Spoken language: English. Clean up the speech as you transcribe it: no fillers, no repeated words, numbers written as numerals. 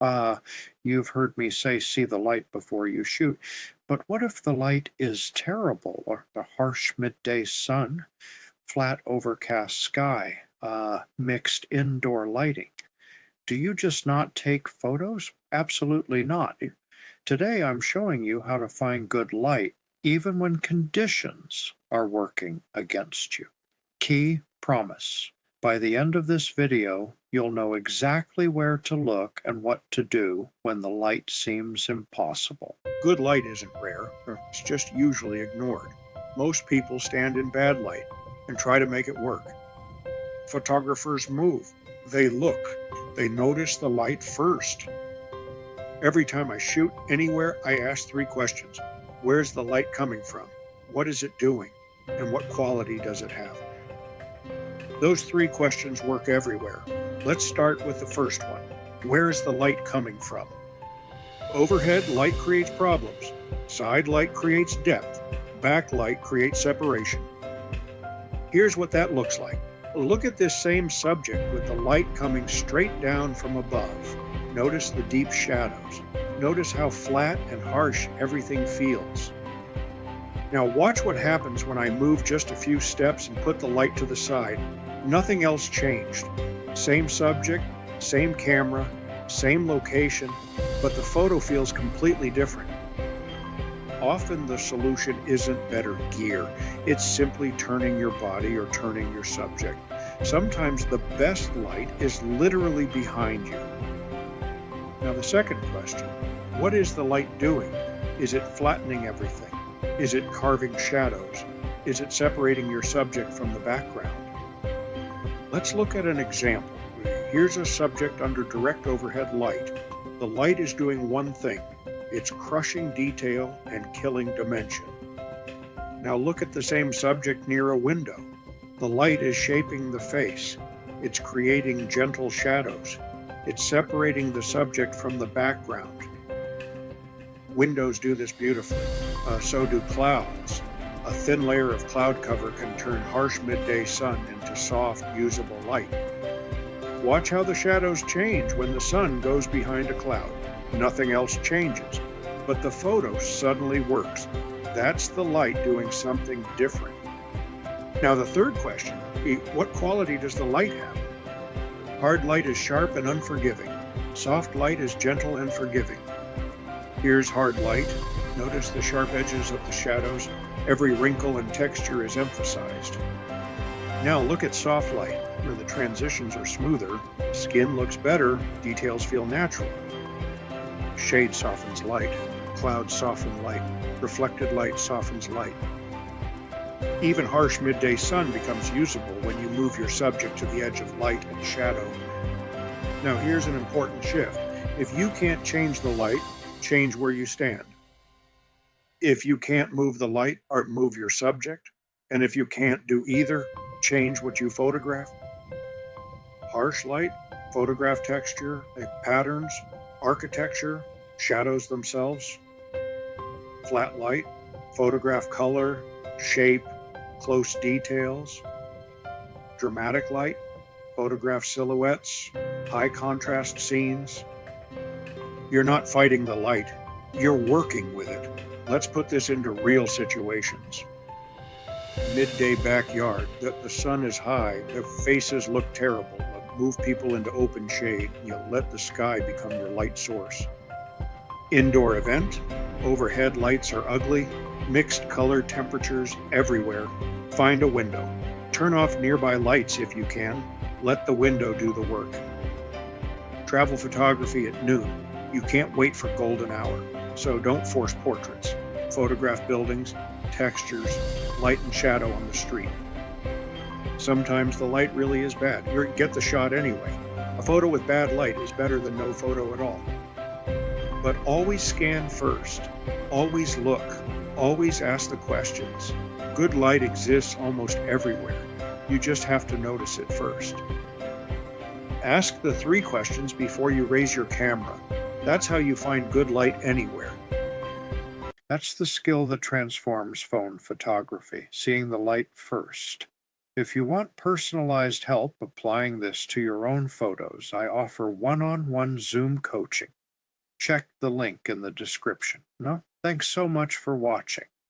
Uh, you've heard me say see the light before you shoot, but what if the light is terrible or the harsh midday sun, flat overcast sky, mixed indoor lighting? Do you just not take photos? Absolutely not. Today I'm showing you how to find good light even when conditions are working against you. Key promise. By the end of this video, you'll know exactly where to look and what to do when the light seems impossible. Good light isn't rare, it's just usually ignored. Most people stand in bad light and try to make it work. Photographers move, they look, they notice the light first. Every time I shoot anywhere, I ask three questions. Where's the light coming from? What is it doing? And what quality does it have? Those three questions work everywhere. Let's start with the first one. Where is the light coming from? Overhead light creates problems. Side light creates depth. Backlight creates separation. Here's what that looks like. Look at this same subject with the light coming straight down from above. Notice the deep shadows. Notice how flat and harsh everything feels. Now watch what happens when I move just a few steps and put the light to the side. Nothing else changed. Same subject, same camera, same location, but the photo feels completely different. Often the solution isn't better gear. It's simply turning your body or turning your subject. Sometimes the best light is literally behind you. Now the second question, what is the light doing? Is it flattening everything? Is it carving shadows? Is it separating your subject from the background? Let's look at an example. Here's a subject under direct overhead light. The light is doing one thing. It's crushing detail and killing dimension. Now look at the same subject near a window. The light is shaping the face. It's creating gentle shadows. It's separating the subject from the background. Windows do this beautifully. So do clouds. A thin layer of cloud cover can turn harsh midday sun into soft, usable light. Watch how the shadows change when the sun goes behind a cloud. Nothing else changes, but the photo suddenly works. That's the light doing something different. Now the third question, what quality does the light have? Hard light is sharp and unforgiving. Soft light is gentle and forgiving. Here's hard light. Notice the sharp edges of the shadows. Every wrinkle and texture is emphasized. Now look at soft light, where the transitions are smoother, skin looks better, details feel natural. Shade softens light, clouds soften light, reflected light softens light. Even harsh midday sun becomes usable when you move your subject to the edge of light and shadow. Now here's an important shift. If you can't change the light, change where you stand. If you can't move the light, or move your subject. And if you can't do either, change what you photograph. Harsh light, photograph texture, patterns, architecture, shadows themselves. Flat light, photograph color, shape, close details. Dramatic light, photograph silhouettes, high contrast scenes. You're not fighting the light, you're working with it. Let's put this into real situations. Midday backyard, the sun is high, the faces look terrible. Move people into open shade. You let the sky become your light source. Indoor event, overhead lights are ugly, mixed color temperatures everywhere. Find a window. Turn off nearby lights if you can. Let the window do the work. Travel photography at noon. You can't wait for golden hour, so don't force portraits. Photograph buildings, textures, light and shadow on the street. Sometimes the light really is bad. You get the shot anyway. A photo with bad light is better than no photo at all. But always scan first. Always look. Always ask the questions. Good light exists almost everywhere. You just have to notice it first. Ask the three questions before you raise your camera. That's how you find good light anywhere. That's the skill that transforms phone photography, seeing the light first. If you want personalized help applying this to your own photos, I offer one on one Zoom coaching. Check the link in the description. No, thanks so much for watching.